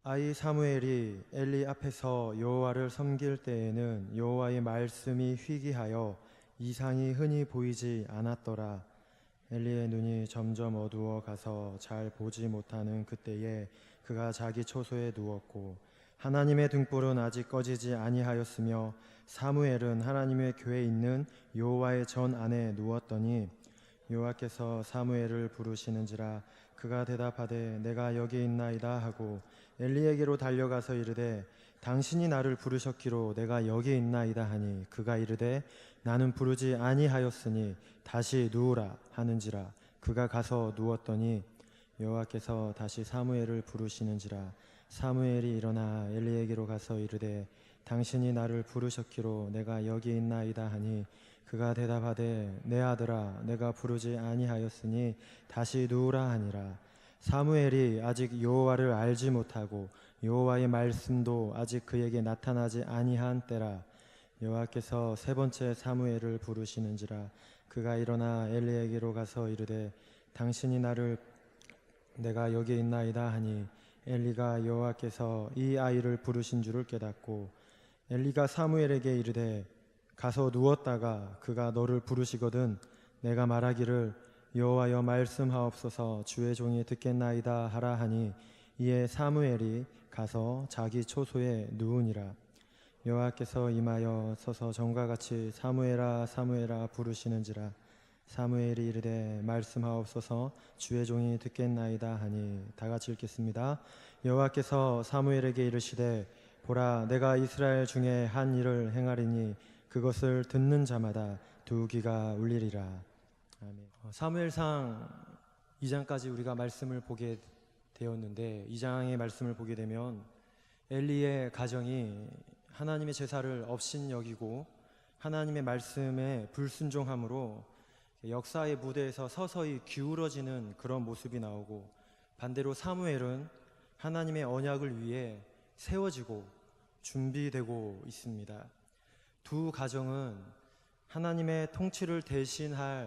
아이 사무엘이 엘리 앞에서 여호와를 섬길 때에는 여호와의 말씀이 희귀하여 이상이 흔히 보이지 않았더라. 엘리의 눈이 점점 어두워 가서 잘 보지 못하는 그때에 그가 자기 초소에 누웠고 하나님의 등불은 아직 꺼지지 아니하였으며 사무엘은 하나님의 궤에 있는 여호와의 전 안에 누웠더니 여호와께서 사무엘을 부르시는지라 그가 대답하되 내가 여기 있나이다 하고 엘리에게로 달려가서 이르되 당신이 나를 부르셨기로 내가 여기 있나이다 하니 그가 이르되 나는 부르지 아니하였으니 다시 누우라 하는지라 그가 가서 누웠더니 여호와께서 다시 사무엘을 부르시는지라 사무엘이 일어나 엘리에게로 가서 이르되 당신이 나를 부르셨기로 내가 여기 있나이다 하니 그가 대답하되 내 아들아 내가 부르지 아니하였으니 다시 누우라 하니라. 사무엘이 아직 여호와를 알지 못하고 여호와의 말씀도 아직 그에게 나타나지 아니한 때라. 여호와께서 세 번째 사무엘을 부르시는지라 그가 일어나 엘리에게로 가서 이르되 당신이 나를 내가 여기 있나이다 하니 엘리가 여호와께서 이 아이를 부르신 줄을 깨닫고 엘리가 사무엘에게 이르되 가서 누웠다가 그가 너를 부르시거든 내가 말하기를 여호와여 말씀하옵소서 주의 종이 듣겠나이다 하라 하니 이에 사무엘이 가서 자기 초소에 누우니라. 여호와께서 임하여 서서 전과 같이 사무엘아 사무엘아 부르시는지라 사무엘이 이르되 말씀하옵소서 주의 종이 듣겠나이다 하니 다 같이 읽겠습니다. 여호와께서 사무엘에게 이르시되 보라 내가 이스라엘 중에 한 일을 행하리니 그것을 듣는 자마다 두 귀가 울리리라. 아멘. 사무엘상 2장까지 우리가 말씀을 보게 되었는데 2장의 말씀을 보게 되면 엘리의 가정이 하나님의 제사를 업신여기고 하나님의 말씀에 불순종함으로 역사의 무대에서 서서히 기울어지는 그런 모습이 나오고 반대로 사무엘은 하나님의 언약을 위해 세워지고 준비되고 있습니다. 두 가정은 하나님의 통치를 대신해서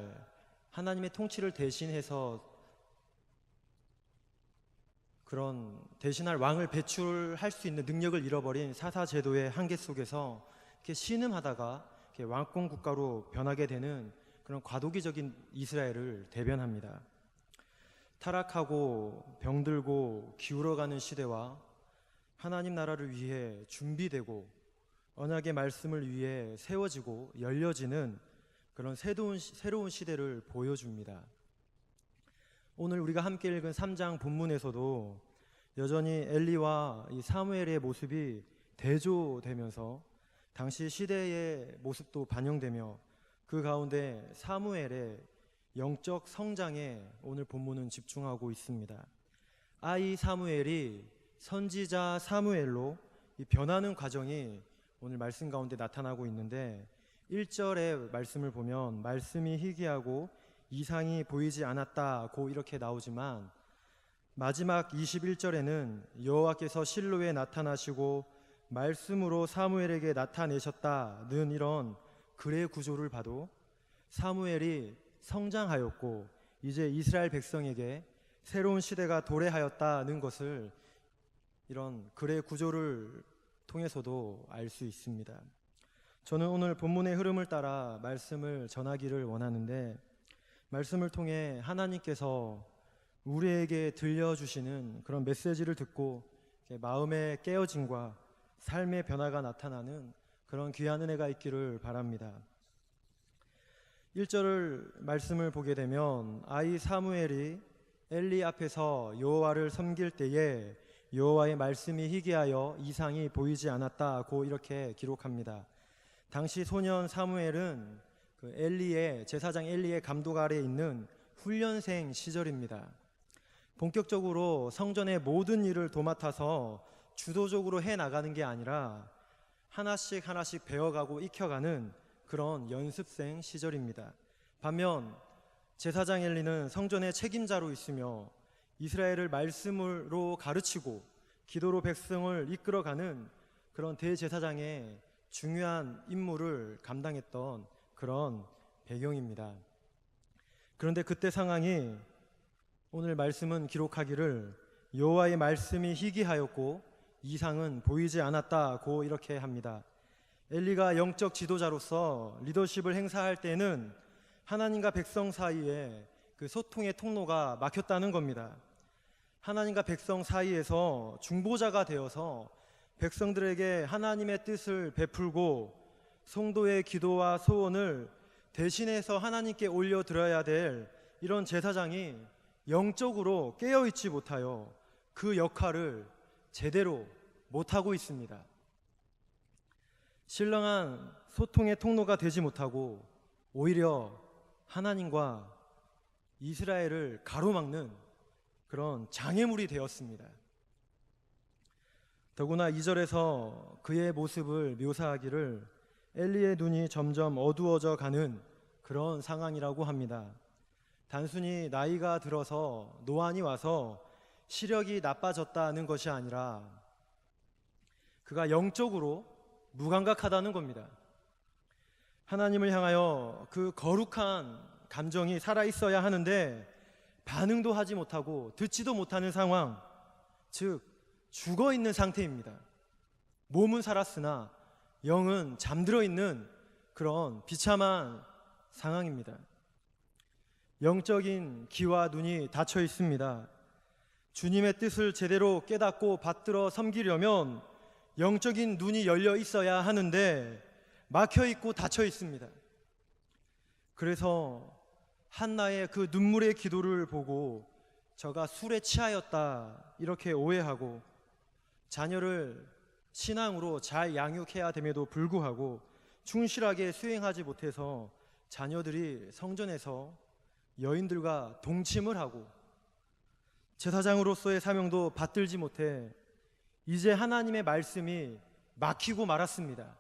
그런 대신할 왕을 배출할 수 있는 능력을 잃어버린 사사제도의 한계 속에서 이렇게 신음하다가 이렇게 왕권 국가로 변하게 되는 그런 과도기적인 이스라엘을 대변합니다. 타락하고 병들고 기울어가는 시대와 하나님 나라를 위해 준비되고 언약의 말씀을 위해 세워지고 열려지는 그런 새로운 시대를 보여줍니다. 오늘 우리가 함께 읽은 3장 본문에서도 여전히 엘리와 이 사무엘의 모습이 대조되면서 당시 시대의 모습도 반영되며 그 가운데 사무엘의 영적 성장에 오늘 본문은 집중하고 있습니다. 아이 사무엘이 선지자 사무엘로 이 변하는 과정이 오늘 말씀 가운데 나타나고 있는데 1절의 말씀을 보면 말씀이 희귀하고 이상이 보이지 않았다고 이렇게 나오지만 마지막 21절에는 여호와께서 실로에 나타나시고 말씀으로 사무엘에게 나타내셨다는 이런 글의 구조를 봐도 사무엘이 성장하였고 이제 이스라엘 백성에게 새로운 시대가 도래하였다는 것을 이런 글의 구조를 통해서도 알 수 있습니다. 저는 오늘 본문의 흐름을 따라 말씀을 전하기를 원하는데 말씀을 통해 하나님께서 우리에게 들려주시는 그런 메시지를 듣고 마음의 깨어짐과 삶의 변화가 나타나는 그런 귀한 은혜가 있기를 바랍니다. 1절 말씀을 보게 되면 아이 사무엘이 엘리 앞에서 여호와를 섬길 때에 여호와의 말씀이 희귀하여 이상이 보이지 않았다고 이렇게 기록합니다. 당시 소년 사무엘은 그 제사장 엘리의 감독 아래에 있는 훈련생 시절입니다. 본격적으로 성전의 모든 일을 도맡아서 주도적으로 해나가는 게 아니라 하나씩 배워가고 익혀가는 그런 연습생 시절입니다. 반면 제사장 엘리는 성전의 책임자로 있으며 이스라엘을 말씀으로 가르치고 기도로 백성을 이끌어가는 그런 대제사장의 중요한 임무를 감당했던 그런 배경입니다. 그런데 그때 상황이 오늘 말씀은 기록하기를 여호와의 말씀이 희귀하였고 이상은 보이지 않았다고 이렇게 합니다. 엘리가 영적 지도자로서 리더십을 행사할 때는 하나님과 백성 사이에 그 소통의 통로가 막혔다는 겁니다. 하나님과 백성 사이에서 중보자가 되어서 백성들에게 하나님의 뜻을 베풀고 성도의 기도와 소원을 대신해서 하나님께 올려드려야 될 이런 제사장이 영적으로 깨어있지 못하여 그 역할을 제대로 못하고 있습니다. 신령한 소통의 통로가 되지 못하고 오히려 하나님과 이스라엘을 가로막는 그런 장애물이 되었습니다. 더구나 2절에서 그의 모습을 묘사하기를 엘리의 눈이 점점 어두워져 가는 그런 상황이라고 합니다. 단순히 나이가 들어서 노안이 와서 시력이 나빠졌다는 것이 아니라 그가 영적으로 무감각하다는 겁니다. 하나님을 향하여 그 거룩한 감정이 살아있어야 하는데 반응도 하지 못하고 듣지도 못하는 상황, 즉 죽어있는 상태입니다. 몸은 살았으나 영은 잠들어 있는 그런 비참한 상황입니다. 영적인 귀와 눈이 닫혀 있습니다. 주님의 뜻을 제대로 깨닫고 받들어 섬기려면 영적인 눈이 열려 있어야 하는데 막혀 있고 닫혀 있습니다. 그래서 한나의 그 눈물의 기도를 보고 저가 술에 취하였다 이렇게 오해하고 자녀를 신앙으로 잘 양육해야 됨에도 불구하고 충실하게 수행하지 못해서 자녀들이 성전에서 여인들과 동침을 하고 제사장으로서의 사명도 받들지 못해 이제 하나님의 말씀이 막히고 말았습니다.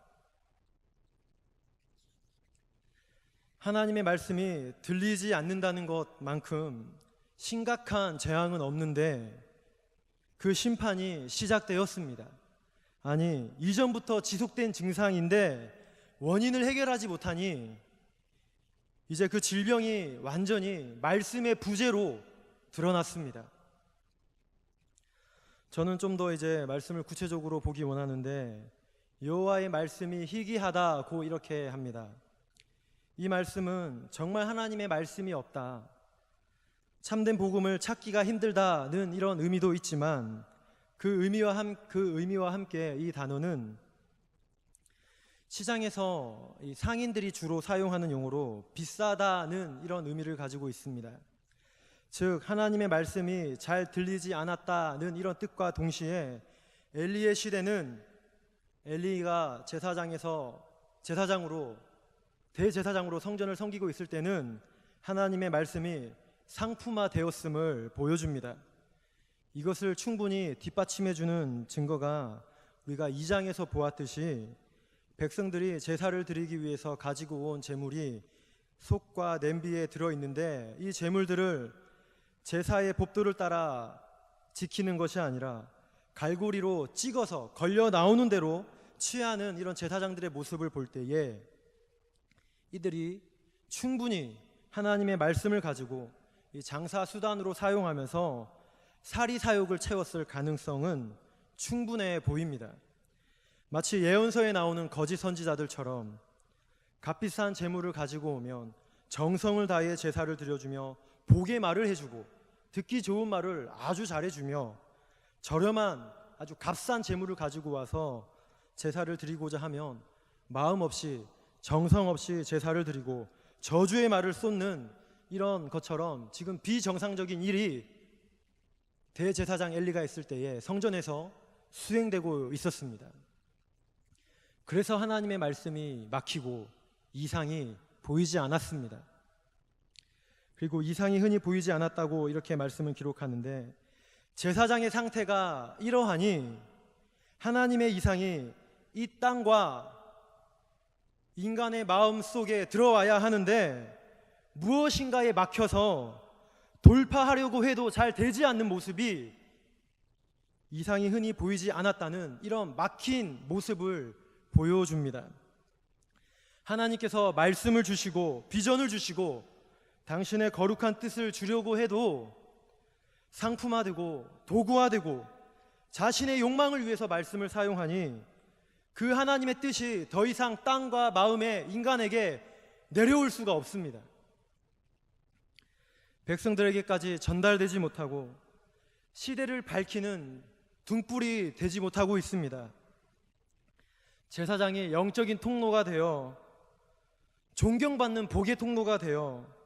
하나님의 말씀이 들리지 않는다는 것만큼 심각한 재앙은 없는데 그 심판이 시작되었습니다. 아니, 이전부터 지속된 증상인데 원인을 해결하지 못하니 이제 그 질병이 완전히 말씀의 부재로 드러났습니다. 저는 좀 더 이제 말씀을 구체적으로 보기 원하는데 여호와의 말씀이 희귀하다고 이렇게 합니다. 이 말씀은 정말 하나님의 말씀이 없다, 참된 복음을 찾기가 힘들다는 이런 의미도 있지만 그 의미와 함께 이 단어는 시장에서 이 상인들이 주로 사용하는 용어로 비싸다는 이런 의미를 가지고 있습니다. 즉 하나님의 말씀이 잘 들리지 않았다는 이런 뜻과 동시에 엘리의 시대는 엘리가 대제사장으로 성전을 섬기고 있을 때는 하나님의 말씀이 상품화되었음을 보여줍니다. 이것을 충분히 뒷받침해주는 증거가 우리가 2장에서 보았듯이 백성들이 제사를 드리기 위해서 가지고 온 제물이 솥과 냄비에 들어있는데 이 제물들을 제사의 법도를 따라 지키는 것이 아니라 갈고리로 찍어서 걸려 나오는 대로 취하는 이런 제사장들의 모습을 볼 때에 이들이 충분히 하나님의 말씀을 가지고 이 장사 수단으로 사용하면서 사리 사욕을 채웠을 가능성은 충분해 보입니다. 마치 예언서에 나오는 거짓 선지자들처럼 값비싼 재물을 가지고 오면 정성을 다해 제사를 드려주며 복의 말을 해주고 듣기 좋은 말을 아주 잘해주며 저렴한 아주 값싼 재물을 가지고 와서 제사를 드리고자 하면 마음 없이 정성 없이 제사를 드리고 저주의 말을 쏟는 이런 것처럼 지금 비정상적인 일이 대제사장 엘리가 있을 때에 성전에서 수행되고 있었습니다. 그래서 하나님의 말씀이 막히고 이상이 보이지 않았습니다. 그리고 이상이 흔히 보이지 않았다고 이렇게 말씀을 기록하는데 제사장의 상태가 이러하니 하나님의 이상이 이 땅과 인간의 마음 속에 들어와야 하는데 무엇인가에 막혀서 돌파하려고 해도 잘 되지 않는 모습이 이상이 흔히 보이지 않았다는 이런 막힌 모습을 보여줍니다. 하나님께서 말씀을 주시고 비전을 주시고 당신의 거룩한 뜻을 주려고 해도 상품화되고 도구화되고 자신의 욕망을 위해서 말씀을 사용하니 그 하나님의 뜻이 더 이상 땅과 마음의 인간에게 내려올 수가 없습니다. 백성들에게까지 전달되지 못하고 시대를 밝히는 등불이 되지 못하고 있습니다. 제사장이 영적인 통로가 되어 존경받는 복의 통로가 되어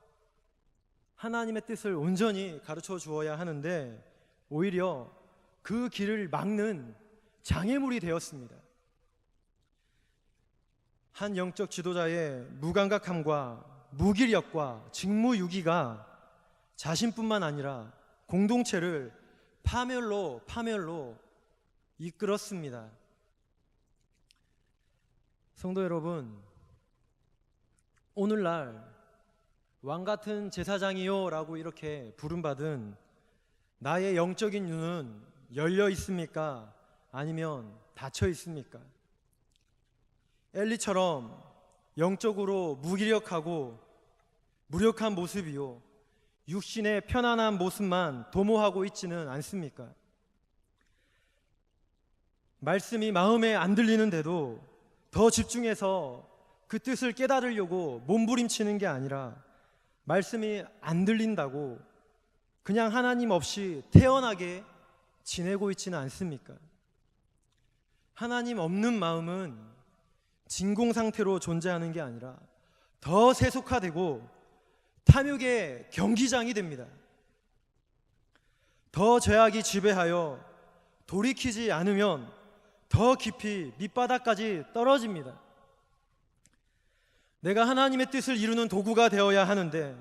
하나님의 뜻을 온전히 가르쳐 주어야 하는데 오히려 그 길을 막는 장애물이 되었습니다. 한 영적 지도자의 무감각함과 무기력과 직무유기가 자신뿐만 아니라 공동체를 파멸로 이끌었습니다. 성도 여러분, 오늘날 왕같은 제사장이요 라고 이렇게 부름받은 나의 영적인 눈은 열려 있습니까? 아니면 닫혀 있습니까? 엘리처럼 영적으로 무기력하고 무력한 모습이요, 육신의 편안한 모습만 도모하고 있지는 않습니까? 말씀이 마음에 안 들리는데도 더 집중해서 그 뜻을 깨달으려고 몸부림치는 게 아니라 말씀이 안 들린다고 그냥 하나님 없이 태연하게 지내고 있지는 않습니까? 하나님 없는 마음은 진공 상태로 존재하는 게 아니라 더 세속화되고 탐욕의 경기장이 됩니다. 더 죄악이 지배하여 돌이키지 않으면 더 깊이 밑바닥까지 떨어집니다. 내가 하나님의 뜻을 이루는 도구가 되어야 하는데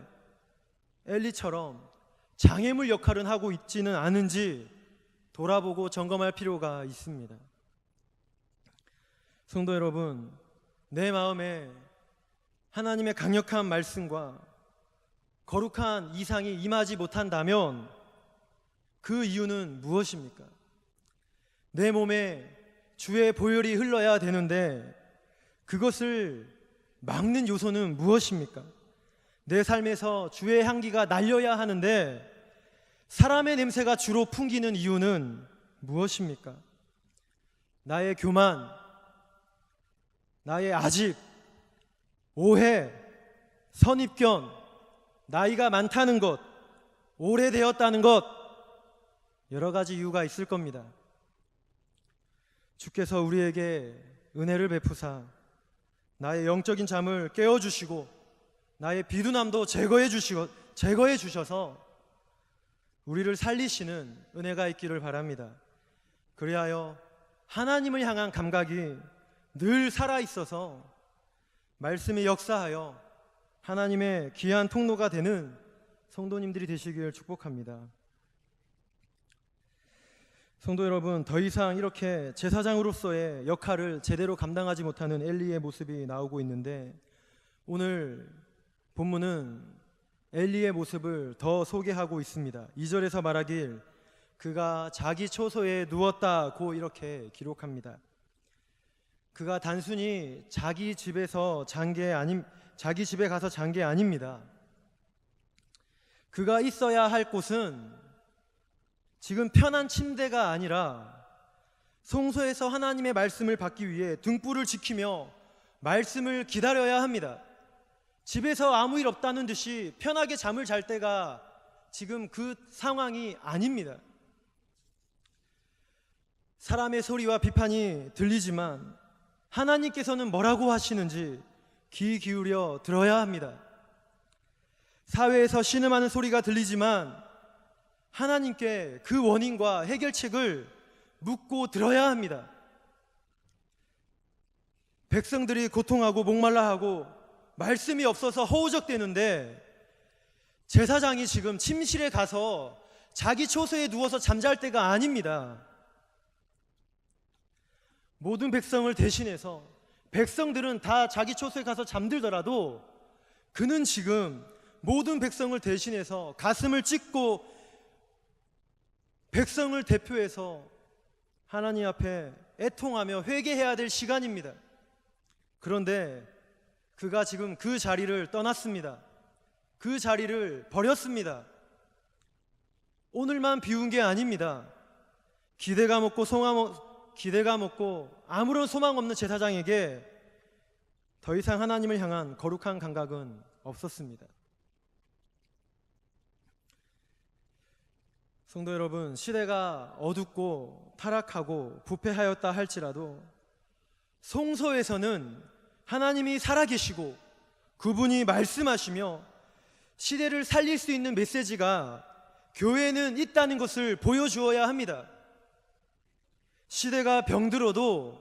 엘리처럼 장애물 역할은 하고 있지는 않은지 돌아보고 점검할 필요가 있습니다. 성도 여러분, 내 마음에 하나님의 강력한 말씀과 거룩한 이상이 임하지 못한다면 그 이유는 무엇입니까? 내 몸에 주의 보혈이 흘러야 되는데 그것을 막는 요소는 무엇입니까? 내 삶에서 주의 향기가 날려야 하는데 사람의 냄새가 주로 풍기는 이유는 무엇입니까? 나의 교만, 나의 아집, 오해, 선입견, 나이가 많다는 것, 오래되었다는 것, 여러 가지 이유가 있을 겁니다. 주께서 우리에게 은혜를 베푸사 나의 영적인 잠을 깨워주시고 나의 비둔함도 제거해 주셔서 우리를 살리시는 은혜가 있기를 바랍니다. 그리하여 하나님을 향한 감각이 늘 살아있어서 말씀이 역사하여 하나님의 귀한 통로가 되는 성도님들이 되시길 축복합니다. 성도 여러분, 더 이상 이렇게 제사장으로서의 역할을 제대로 감당하지 못하는 엘리의 모습이 나오고 있는데 오늘 본문은 엘리의 모습을 더 소개하고 있습니다. 2절에서 말하길 그가 자기 초소에 누웠다고 이렇게 기록합니다. 그가 단순히 자기 집에 가서 잔 게 아닙니다. 그가 있어야 할 곳은 지금 편한 침대가 아니라 성소에서 하나님의 말씀을 받기 위해 등불을 지키며 말씀을 기다려야 합니다. 집에서 아무 일 없다는 듯이 편하게 잠을 잘 때가 지금 그 상황이 아닙니다. 사람의 소리와 비판이 들리지만 하나님께서는 뭐라고 하시는지 귀 기울여 들어야 합니다. 사회에서 신음하는 소리가 들리지만 하나님께 그 원인과 해결책을 묻고 들어야 합니다. 백성들이 고통하고 목말라하고 말씀이 없어서 허우적대는데 제사장이 지금 침실에 가서 자기 초소에 누워서 잠잘 때가 아닙니다. 모든 백성을 대신해서 백성들은 다 자기 초소에 가서 잠들더라도 그는 지금 모든 백성을 대신해서 가슴을 찢고 백성을 대표해서 하나님 앞에 애통하며 회개해야 될 시간입니다. 그런데 그가 지금 그 자리를 떠났습니다. 그 자리를 버렸습니다. 오늘만 비운 게 아닙니다. 기대감 없고 아무런 소망 없는 제사장에게 더 이상 하나님을 향한 거룩한 감각은 없었습니다. 성도 여러분, 시대가 어둡고 타락하고 부패하였다 할지라도 성소에서는 하나님이 살아계시고 그분이 말씀하시며 시대를 살릴 수 있는 메시지가 교회에는 있다는 것을 보여주어야 합니다. 시대가 병들어도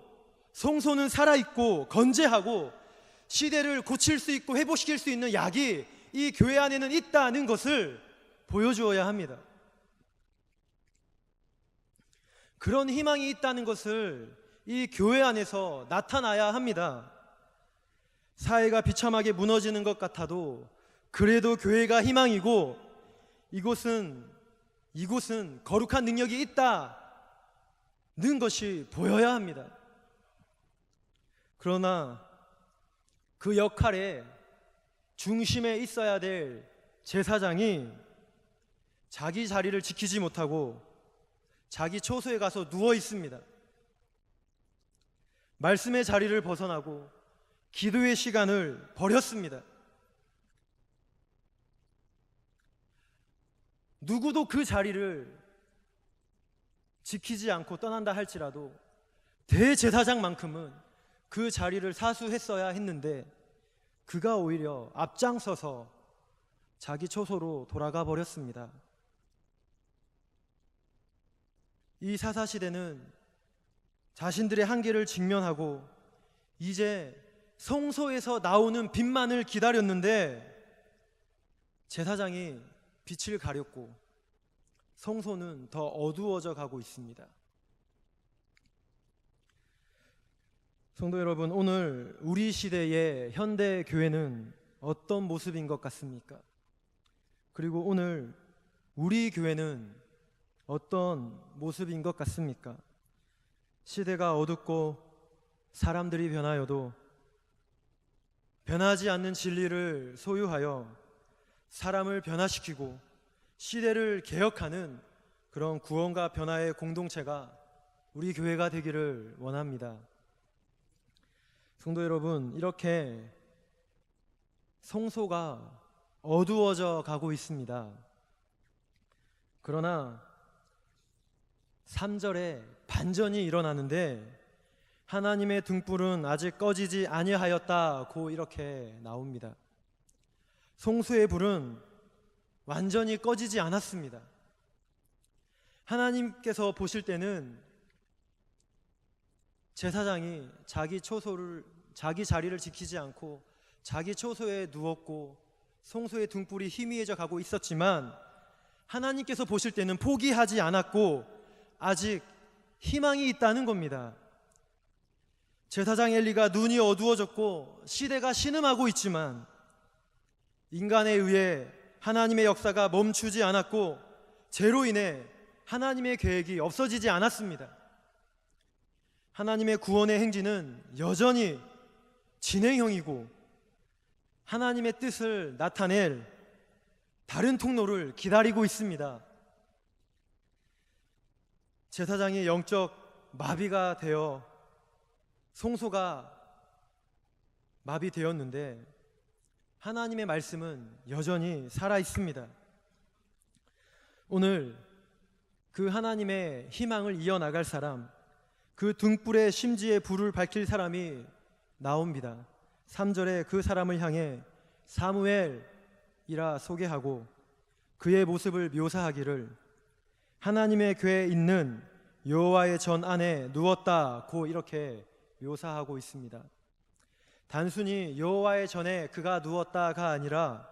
성소는 살아있고 건재하고 시대를 고칠 수 있고 회복시킬 수 있는 약이 이 교회 안에는 있다는 것을 보여주어야 합니다. 그런 희망이 있다는 것을 이 교회 안에서 나타나야 합니다. 사회가 비참하게 무너지는 것 같아도 그래도 교회가 희망이고 이곳은 거룩한 능력이 있다는 것이 보여야 합니다. 그러나 그 역할의 중심에 있어야 될 제사장이 자기 자리를 지키지 못하고 자기 초소에 가서 누워 있습니다. 말씀의 자리를 벗어나고 기도의 시간을 버렸습니다. 누구도 그 자리를 지키지 않고 떠난다 할지라도 대제사장만큼은 그 자리를 사수했어야 했는데 그가 오히려 앞장서서 자기 초소로 돌아가 버렸습니다. 이 사사시대는 자신들의 한계를 직면하고 이제 성소에서 나오는 빛만을 기다렸는데 제사장이 빛을 가렸고 성소는 더 어두워져 가고 있습니다. 성도 여러분, 오늘 우리 시대의 현대 교회는 어떤 모습인 것 같습니까? 그리고 오늘 우리 교회는 어떤 모습인 것 같습니까? 시대가 어둡고 사람들이 변하여도 변하지 않는 진리를 소유하여 사람을 변화시키고 시대를 개혁하는 그런 구원과 변화의 공동체가 우리 교회가 되기를 원합니다. 성도 여러분, 이렇게 성소가 어두워져 가고 있습니다. 그러나 3절에 반전이 일어나는데 하나님의 등불은 아직 꺼지지 아니하였다고 이렇게 나옵니다. 성소의 불은 완전히 꺼지지 않았습니다. 하나님께서 보실 때는 제사장이 자기 자리를 지키지 않고 자기 초소에 누웠고 성소의 등불이 희미해져 가고 있었지만 하나님께서 보실 때는 포기하지 않았고 아직 희망이 있다는 겁니다. 제사장 엘리가 눈이 어두워졌고 시대가 신음하고 있지만 인간에 의해 하나님의 역사가 멈추지 않았고 죄로 인해 하나님의 계획이 없어지지 않았습니다. 하나님의 구원의 행진은 여전히 진행형이고 하나님의 뜻을 나타낼 다른 통로를 기다리고 있습니다. 제사장이 영적 마비가 되어 성소가 마비되었는데 하나님의 말씀은 여전히 살아 있습니다. 오늘 그 하나님의 희망을 이어나갈 사람, 그 등불의 심지에 불을 밝힐 사람이 나옵니다. 3절에 그 사람을 향해 사무엘이라 소개하고 그의 모습을 묘사하기를 하나님의 궤에 있는 여호와의 전 안에 누웠다고 이렇게 묘사하고 있습니다. 단순히 여호와의 전에 그가 누웠다가 아니라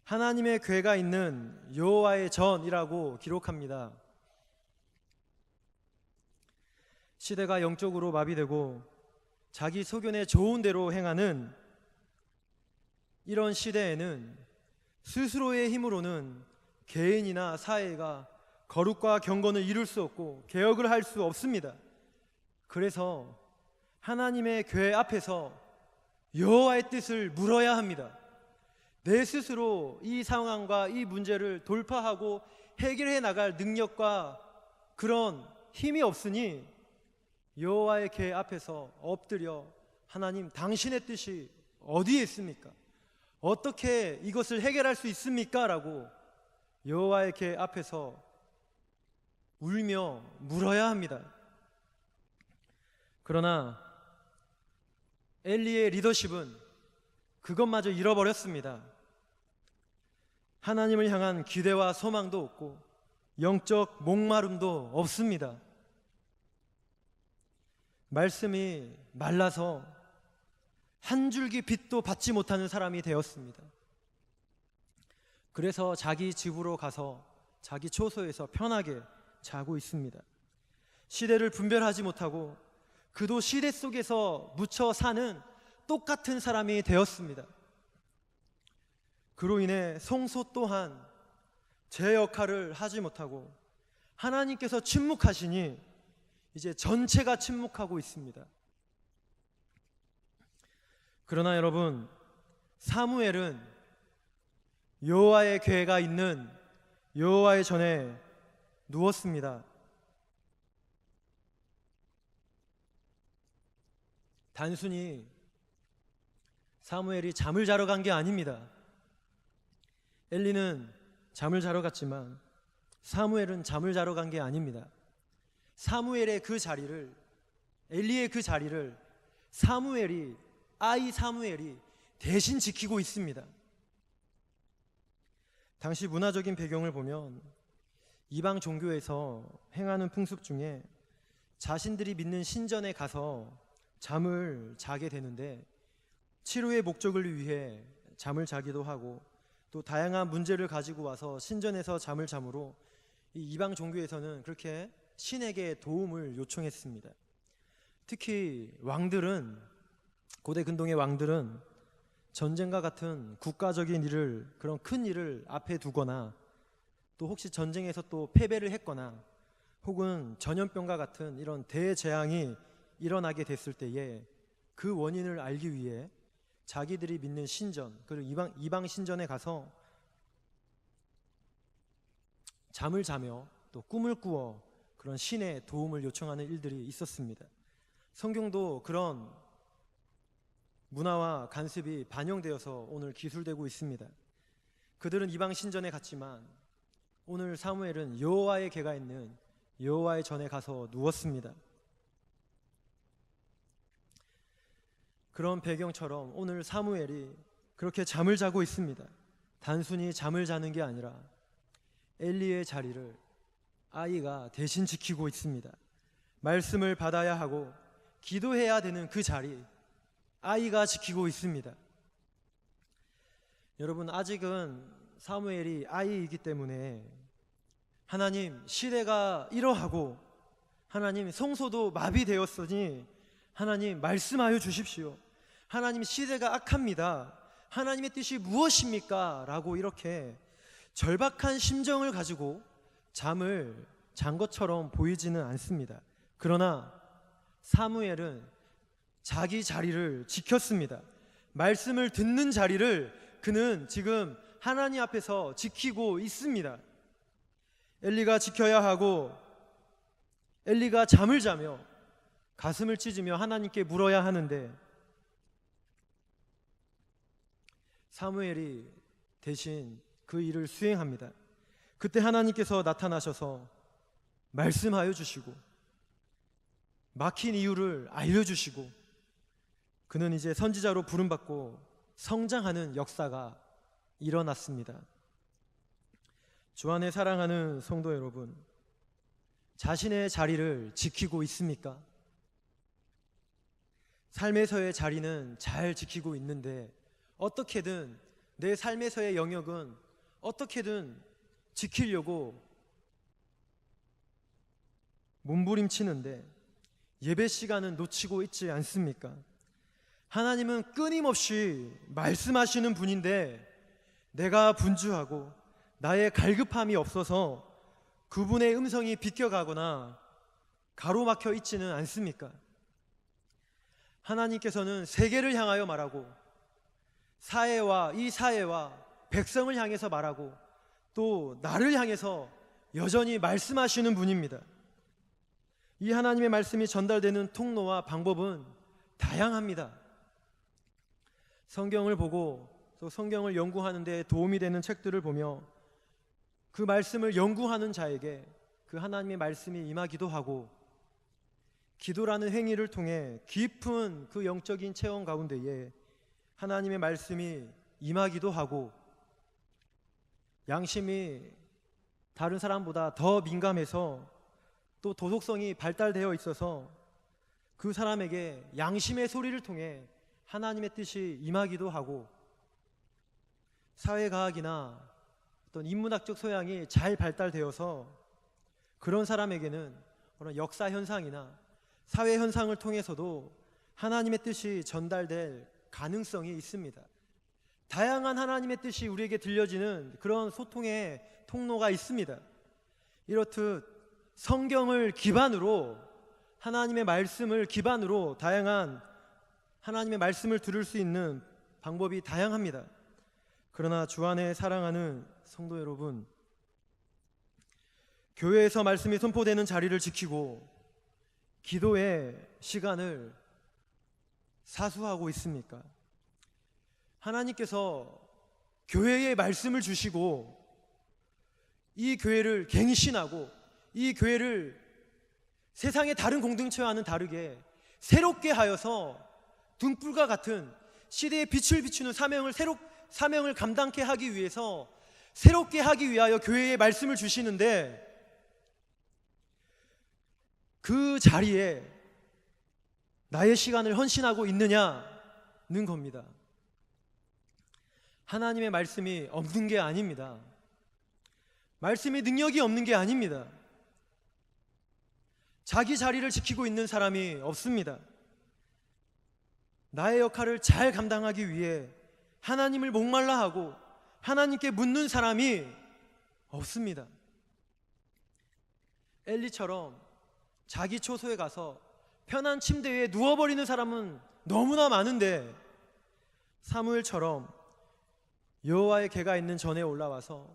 하나님의 궤가 있는 여호와의 전이라고 기록합니다. 시대가 영적으로 마비되고 자기 소견에 좋은 대로 행하는 이런 시대에는 스스로의 힘으로는 개인이나 사회가 거룩과 경건을 이룰 수 없고 개혁을 할 수 없습니다. 그래서 하나님의 궤 앞에서 여호와의 뜻을 물어야 합니다. 내 스스로 이 상황과 이 문제를 돌파하고 해결해 나갈 능력과 그런 힘이 없으니 여호와의 궤 앞에서 엎드려 하나님, 당신의 뜻이 어디에 있습니까? 어떻게 이것을 해결할 수 있습니까? 라고 여호와의 궤 앞에서 울며 물어야 합니다. 그러나 엘리의 리더십은 그것마저 잃어버렸습니다. 하나님을 향한 기대와 소망도 없고 영적 목마름도 없습니다. 말씀이 말라서 한 줄기 빛도 받지 못하는 사람이 되었습니다. 그래서 자기 집으로 가서 자기 초소에서 편하게 자고 있습니다. 시대를 분별하지 못하고 그도 시대 속에서 묻혀 사는 똑같은 사람이 되었습니다. 그로 인해 성소 또한 제 역할을 하지 못하고 하나님께서 침묵하시니 이제 전체가 침묵하고 있습니다. 그러나 여러분, 사무엘은 여호와의 궤가 있는 여호와의 전에 누웠습니다. 단순히 사무엘이 잠을 자러 간 게 아닙니다. 엘리는 잠을 자러 갔지만 사무엘은 잠을 자러 간 게 아닙니다. 사무엘의 그 자리를, 엘리의 그 자리를 아이 사무엘이 대신 지키고 있습니다. 당시 문화적인 배경을 보면 이방 종교에서 행하는 풍습 중에 자신들이 믿는 신전에 가서 잠을 자게 되는데, 치료의 목적을 위해 잠을 자기도 하고 또 다양한 문제를 가지고 와서 신전에서 잠을 잠으로 이 이방 종교에서는 그렇게 신에게 도움을 요청했습니다. 특히 왕들은, 고대 근동의 왕들은 전쟁과 같은 국가적인 일을, 그런 큰 일을 앞에 두거나 또 혹시 전쟁에서 또 패배를 했거나 혹은 전염병과 같은 이런 대재앙이 일어나게 됐을 때에 그 원인을 알기 위해 자기들이 믿는 신전, 그리고 이방 신전에 가서 잠을 자며 또 꿈을 꾸어 그런 신의 도움을 요청하는 일들이 있었습니다. 성경도 그런 문화와 관습이 반영되어서 오늘 기술되고 있습니다. 그들은 이방 신전에 갔지만 오늘 사무엘은 여호와의 궤가 있는 여호와의 전에 가서 누웠습니다. 그런 배경처럼 오늘 사무엘이 그렇게 잠을 자고 있습니다. 단순히 잠을 자는 게 아니라 엘리의 자리를 아이가 대신 지키고 있습니다. 말씀을 받아야 하고 기도해야 되는 그 자리, 아이가 지키고 있습니다. 여러분, 아직은 사무엘이 아이이기 때문에 하나님, 시대가 이러하고 하나님, 성소도 마비되었으니 하나님 말씀하여 주십시오. 하나님, 시대가 악합니다. 하나님의 뜻이 무엇입니까? 라고 이렇게 절박한 심정을 가지고 잠을 잔 것처럼 보이지는 않습니다. 그러나 사무엘은 자기 자리를 지켰습니다. 말씀을 듣는 자리를 그는 지금 하나님 앞에서 지키고 있습니다. 엘리가 지켜야 하고 엘리가 잠을 자며 가슴을 찢으며 하나님께 물어야 하는데 사무엘이 대신 그 일을 수행합니다. 그때 하나님께서 나타나셔서 말씀하여 주시고 막힌 이유를 알려주시고 그는 이제 선지자로 부름받고 성장하는 역사가 일어났습니다. 주 안에 사랑하는 성도 여러분, 자신의 자리를 지키고 있습니까? 삶에서의 자리는 잘 지키고 있는데 어떻게든 내 삶에서의 영역은 어떻게든 지키려고 몸부림치는데 예배 시간은 놓치고 있지 않습니까? 하나님은 끊임없이 말씀하시는 분인데 내가 분주하고 나의 갈급함이 없어서 그분의 음성이 비껴가거나 가로막혀 있지는 않습니까? 하나님께서는 세계를 향하여 말하고 사회와 백성을 향해서 말하고 또 나를 향해서 여전히 말씀하시는 분입니다. 이 하나님의 말씀이 전달되는 통로와 방법은 다양합니다. 성경을 보고 또 성경을 연구하는 데 도움이 되는 책들을 보며 그 말씀을 연구하는 자에게 그 하나님의 말씀이 임하기도 하고, 기도라는 행위를 통해 깊은 그 영적인 체험 가운데에 하나님의 말씀이 임하기도 하고, 양심이 다른 사람보다 더 민감해서 또 도덕성이 발달되어 있어서 그 사람에게 양심의 소리를 통해 하나님의 뜻이 임하기도 하고, 사회과학이나 어떤 인문학적 소양이 잘 발달되어서 그런 사람에게는 그런 역사 현상이나 사회 현상을 통해서도 하나님의 뜻이 전달될 가능성이 있습니다. 다양한 하나님의 뜻이 우리에게 들려지는 그런 소통의 통로가 있습니다. 이렇듯 성경을 기반으로, 하나님의 말씀을 기반으로 다양한 하나님의 말씀을 들을 수 있는 방법이 다양합니다. 그러나 주 안에 사랑하는 성도 여러분, 교회에서 말씀이 선포되는 자리를 지키고 기도의 시간을 사수하고 있습니까? 하나님께서 교회에 말씀을 주시고 이 교회를 갱신하고 이 교회를 세상의 다른 공동체와는 다르게 새롭게 하여서 등불과 같은 시대의 빛을 비추는 사명을 감당케 하기 위해서, 새롭게 하기 위하여 교회에 말씀을 주시는데, 그 자리에 나의 시간을 헌신하고 있느냐는 겁니다. 하나님의 말씀이 없는 게 아닙니다. 말씀의 능력이 없는 게 아닙니다. 자기 자리를 지키고 있는 사람이 없습니다. 나의 역할을 잘 감당하기 위해 하나님을 목말라 하고 하나님께 묻는 사람이 없습니다. 엘리처럼 자기 초소에 가서 편한 침대 위에 누워버리는 사람은 너무나 많은데, 사무엘처럼 여호와의 궤가 있는 전에 올라와서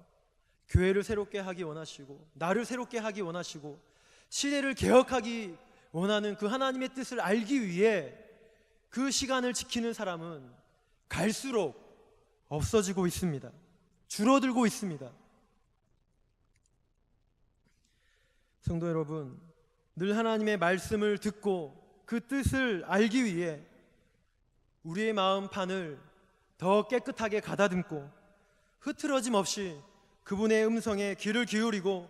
교회를 새롭게 하기 원하시고 나를 새롭게 하기 원하시고 시대를 개혁하기 원하는 그 하나님의 뜻을 알기 위해 그 시간을 지키는 사람은 갈수록 없어지고 있습니다. 줄어들고 있습니다. 성도 여러분, 늘 하나님의 말씀을 듣고 그 뜻을 알기 위해 우리의 마음판을 더 깨끗하게 가다듬고 흐트러짐 없이 그분의 음성에 귀를 기울이고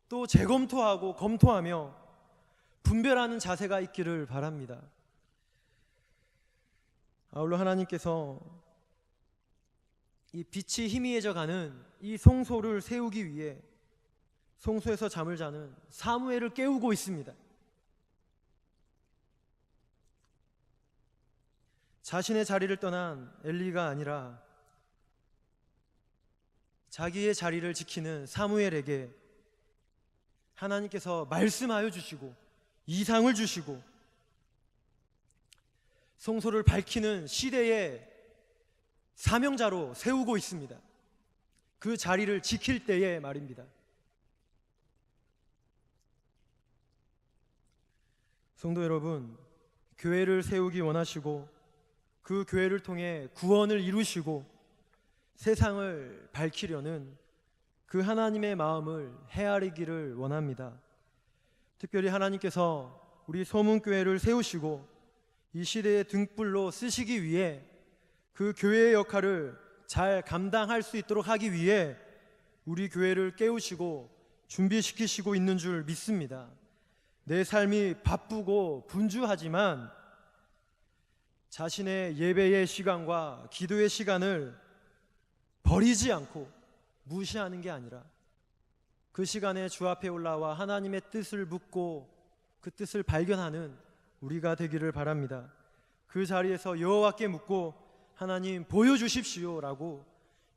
또 재검토하고 검토하며 분별하는 자세가 있기를 바랍니다. 아울러 하나님께서 이 빛이 희미해져가는 이 성소를 세우기 위해 성소에서 잠을 자는 사무엘을 깨우고 있습니다. 자신의 자리를 떠난 엘리가 아니라 자기의 자리를 지키는 사무엘에게 하나님께서 말씀하여 주시고 이상을 주시고 성소를 밝히는 시대의 사명자로 세우고 있습니다. 그 자리를 지킬 때에 말입니다. 성도 여러분, 교회를 세우기 원하시고 그 교회를 통해 구원을 이루시고 세상을 밝히려는 그 하나님의 마음을 헤아리기를 원합니다. 특별히 하나님께서 우리 소문교회를 세우시고 이 시대의 등불로 쓰시기 위해 그 교회의 역할을 잘 감당할 수 있도록 하기 위해 우리 교회를 깨우시고 준비시키시고 있는 줄 믿습니다. 내 삶이 바쁘고 분주하지만 자신의 예배의 시간과 기도의 시간을 버리지 않고 무시하는 게 아니라 그 시간에 주 앞에 올라와 하나님의 뜻을 묻고 그 뜻을 발견하는 우리가 되기를 바랍니다. 그 자리에서 여호와께 묻고 하나님 보여주십시오 라고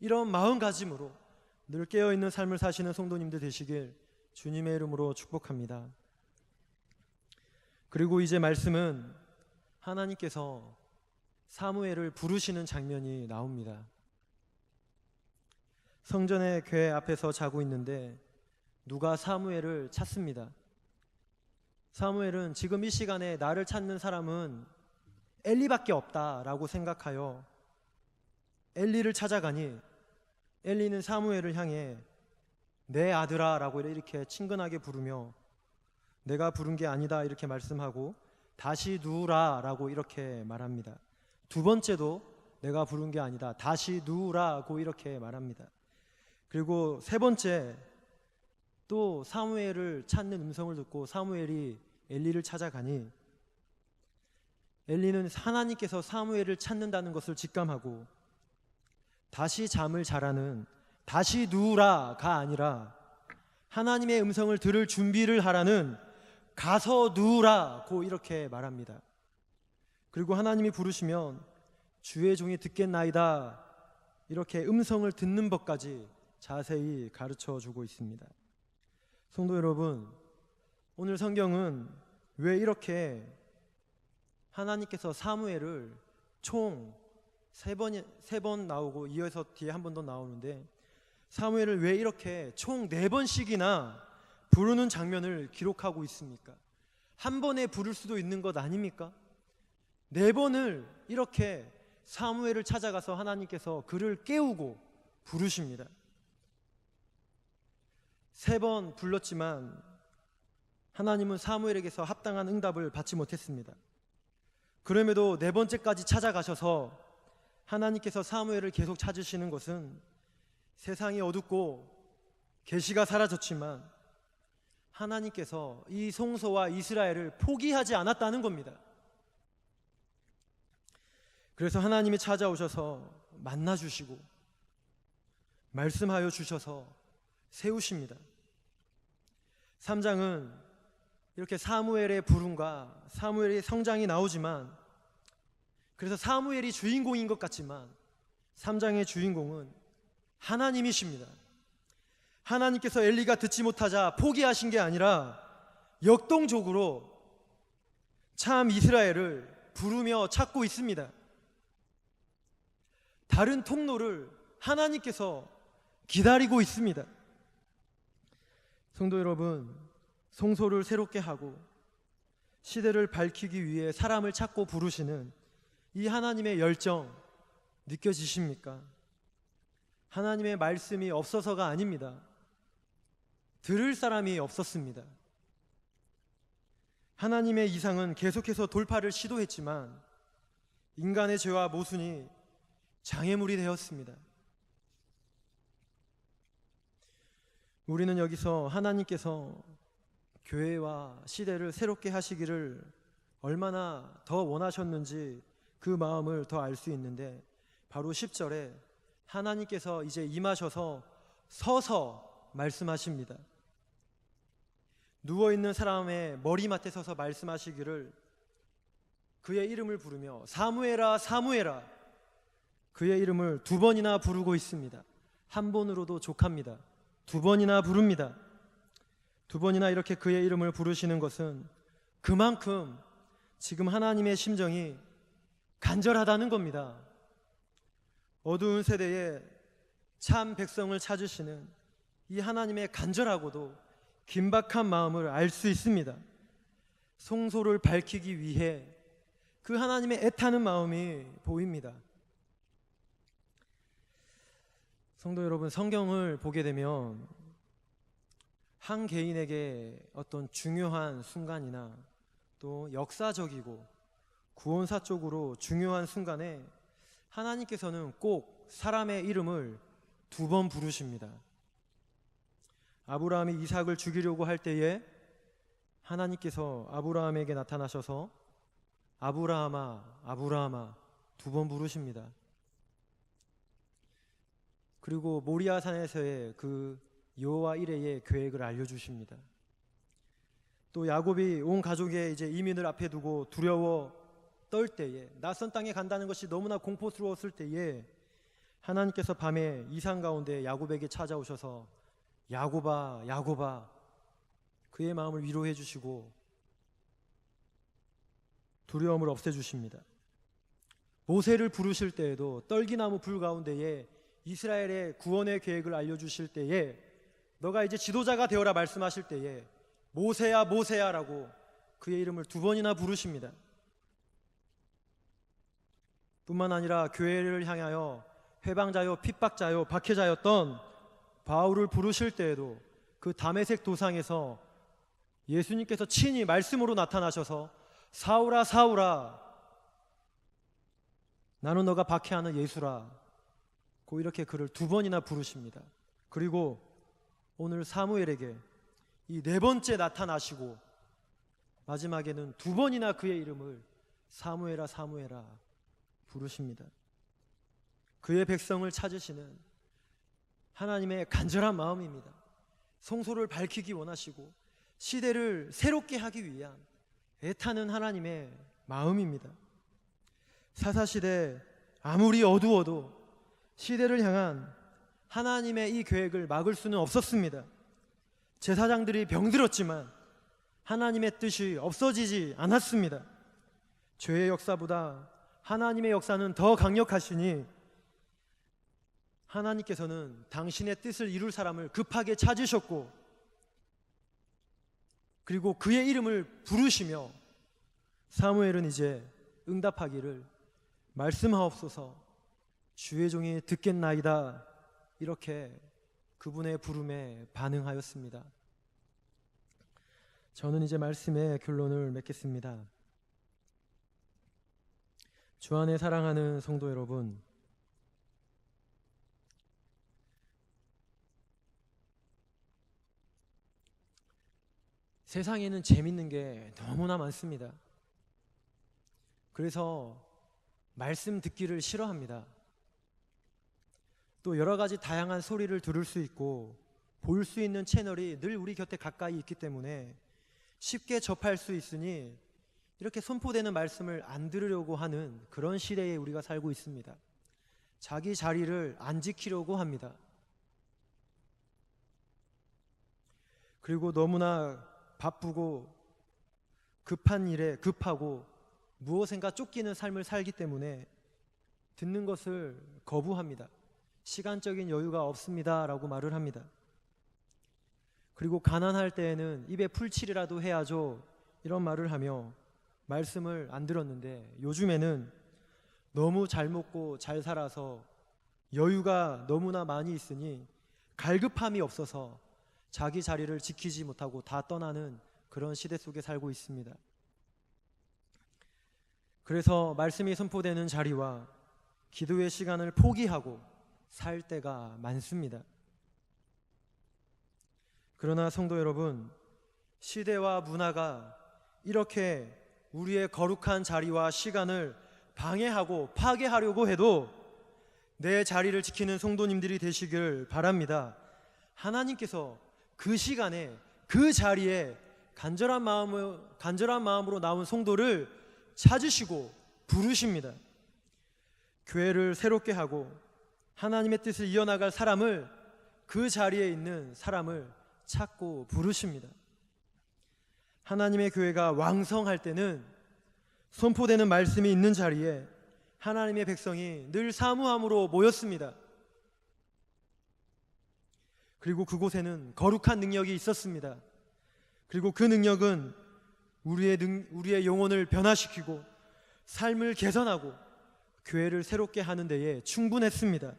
이런 마음가짐으로 늘 깨어있는 삶을 사시는 성도님들 되시길 주님의 이름으로 축복합니다. 그리고 이제 말씀은 하나님께서 사무엘을 부르시는 장면이 나옵니다. 성전의 궤 앞에서 자고 있는데 누가 사무엘을 찾습니다. 사무엘은 지금 이 시간에 나를 찾는 사람은 엘리밖에 없다라고 생각하여 엘리를 찾아가니 엘리는 사무엘을 향해 내 아들아 라고 이렇게 친근하게 부르며 내가 부른 게 아니다 이렇게 말씀하고 다시 누우라 라고 이렇게 말합니다. 두 번째도 내가 부른 게 아니다 다시 누우라고 이렇게 말합니다. 그리고 세 번째 또 사무엘을 찾는 음성을 듣고 사무엘이 엘리를 찾아가니 엘리는 하나님께서 사무엘을 찾는다는 것을 직감하고 다시 잠을 자라는 다시 누우라가 아니라 하나님의 음성을 들을 준비를 하라는 가서 누우라고 이렇게 말합니다. 그리고 하나님이 부르시면 주의 종이 듣겠나이다 이렇게 음성을 듣는 법까지 자세히 가르쳐 주고 있습니다. 성도 여러분, 오늘 성경은 왜 이렇게 하나님께서 사무엘을 총 세 번 나오고 이어서 뒤에 한 번 더 나오는데 사무엘을 왜 이렇게 총 4번씩이나 부르는 장면을 기록하고 있습니까? 한 번에 부를 수도 있는 것 아닙니까? 4번을 이렇게 사무엘을 찾아가서 하나님께서 그를 깨우고 부르십니다. 3번 불렀지만 하나님은 사무엘에게서 합당한 응답을 받지 못했습니다. 그럼에도 4번째까지 찾아가셔서 하나님께서 사무엘을 계속 찾으시는 것은 세상이 어둡고 계시가 사라졌지만 하나님께서 이 송소와 이스라엘을 포기하지 않았다는 겁니다. 그래서 하나님이 찾아오셔서 만나주시고 말씀하여 주셔서 세우십니다. 3장은 이렇게 사무엘의 부름과 사무엘의 성장이 나오지만 그래서 사무엘이 주인공인 것 같지만 3장의 주인공은 하나님이십니다. 하나님께서 엘리가 듣지 못하자 포기하신 게 아니라 역동적으로 참 이스라엘을 부르며 찾고 있습니다. 다른 통로를 하나님께서 기다리고 있습니다. 성도 여러분, 송소를 새롭게 하고 시대를 밝히기 위해 사람을 찾고 부르시는 이 하나님의 열정 느껴지십니까? 하나님의 말씀이 없어서가 아닙니다. 들을 사람이 없었습니다. 하나님의 이상은 계속해서 돌파를 시도했지만 인간의 죄와 모순이 장애물이 되었습니다. 우리는 여기서 하나님께서 교회와 시대를 새롭게 하시기를 얼마나 더 원하셨는지 그 마음을 더 알 수 있는데 바로 10절에 하나님께서 이제 임하셔서 서서 말씀하십니다. 누워있는 사람의 머리맡에 서서 말씀하시기를 그의 이름을 부르며 사무엘아 사무엘아 그의 이름을 2번이나 부르고 있습니다. 한 번으로도 족합니다. 2번이나 부릅니다. 2번이나 이렇게 그의 이름을 부르시는 것은 그만큼 지금 하나님의 심정이 간절하다는 겁니다. 어두운 세대에 참 백성을 찾으시는 이 하나님의 간절하고도 긴박한 마음을 알 수 있습니다. 송소를 밝히기 위해 그 하나님의 애타는 마음이 보입니다. 성도 여러분, 성경을 보게 되면 한 개인에게 어떤 중요한 순간이나 또 역사적이고 구원사적으로 중요한 순간에 하나님께서는 꼭 사람의 이름을 2번 부르십니다. 아브라함이 이삭을 죽이려고 할 때에 하나님께서 아브라함에게 나타나셔서 아브라함아 아브라함아 2번 부르십니다. 그리고 모리아산에서의 그 여호와 이레의 계획을 알려주십니다. 또 야곱이 온 가족의 이제 이민을 앞에 두고 두려워 떨 때에 낯선 땅에 간다는 것이 너무나 공포스러웠을 때에 하나님께서 밤에 이상 가운데 야곱에게 찾아오셔서 야곱아 야곱아 그의 마음을 위로해 주시고 두려움을 없애주십니다. 모세를 부르실 때에도 떨기나무 불 가운데에 이스라엘의 구원의 계획을 알려주실 때에 너가 이제 지도자가 되어라 말씀하실 때에 모세야 모세야 라고 그의 이름을 2번이나 부르십니다. 뿐만 아니라 교회를 향하여 회방자요 핍박자요 박해자였던 바울을 부르실 때에도 그 다메섹 도상에서 예수님께서 친히 말씀으로 나타나셔서 사울아 사울아 나는 너가 박해하는 예수라 고 이렇게 그를 2번이나 부르십니다. 그리고 오늘 사무엘에게 이 4번째 나타나시고 마지막에는 2번이나 그의 이름을 사무엘아 사무엘아 부르십니다. 그의 백성을 찾으시는 하나님의 간절한 마음입니다. 성소를 밝히기 원하시고 시대를 새롭게 하기 위한 애타는 하나님의 마음입니다. 사사시대 아무리 어두워도 시대를 향한 하나님의 이 계획을 막을 수는 없었습니다. 제사장들이 병들었지만 하나님의 뜻이 없어지지 않았습니다. 죄의 역사보다 하나님의 역사는 더 강력하시니 하나님께서는 당신의 뜻을 이룰 사람을 급하게 찾으셨고 그리고 그의 이름을 부르시며 사무엘은 이제 응답하기를 말씀하옵소서 주의 종이 듣겠나이다 이렇게 그분의 부름에 반응하였습니다. 저는 이제 말씀의 결론을 맺겠습니다. 주 안에 사랑하는 성도 여러분, 세상에는 재밌는 게 너무나 많습니다. 그래서 말씀 듣기를 싫어합니다. 또 여러 가지 다양한 소리를 들을 수 있고 볼 수 있는 채널이 늘 우리 곁에 가까이 있기 때문에 쉽게 접할 수 있으니 이렇게 선포되는 말씀을 안 들으려고 하는 그런 시대에 우리가 살고 있습니다. 자기 자리를 안 지키려고 합니다. 그리고 너무나 바쁘고 급한 일에 급하고 무엇인가 쫓기는 삶을 살기 때문에 듣는 것을 거부합니다. 시간적인 여유가 없습니다 라고 말을 합니다. 그리고 가난할 때에는 입에 풀칠이라도 해야죠 이런 말을 하며 말씀을 안 들었는데 요즘에는 너무 잘 먹고 잘 살아서 여유가 너무나 많이 있으니 갈급함이 없어서 자기 자리를 지키지 못하고 다 떠나는 그런 시대 속에 살고 있습니다. 그래서 말씀이 선포되는 자리와 기도의 시간을 포기하고 살 때가 많습니다. 그러나 성도 여러분, 시대와 문화가 이렇게 우리의 거룩한 자리와 시간을 방해하고 파괴하려고 해도 내 자리를 지키는 성도님들이 되시길 바랍니다. 하나님께서 그 시간에 그 자리에 간절한 마음으로 나온 성도를 찾으시고 부르십니다. 교회를 새롭게 하고 하나님의 뜻을 이어나갈 사람을 그 자리에 있는 사람을 찾고 부르십니다. 하나님의 교회가 왕성할 때는 선포되는 말씀이 있는 자리에 하나님의 백성이 늘 사무함으로 모였습니다. 그리고 그곳에는 거룩한 능력이 있었습니다. 그리고 그 능력은 우리의 영혼을 변화시키고 삶을 개선하고 교회를 새롭게 하는 데에 충분했습니다.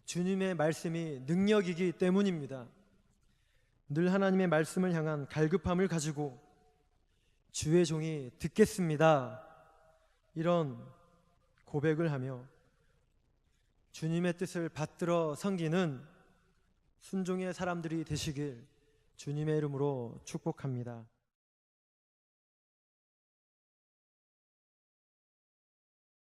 주님의 말씀이 능력이기 때문입니다. 늘 하나님의 말씀을 향한 갈급함을 가지고 주의 종이 듣겠습니다 이런 고백을 하며 주님의 뜻을 받들어 섬기는 순종의 사람들이 되시길 주님의 이름으로 축복합니다.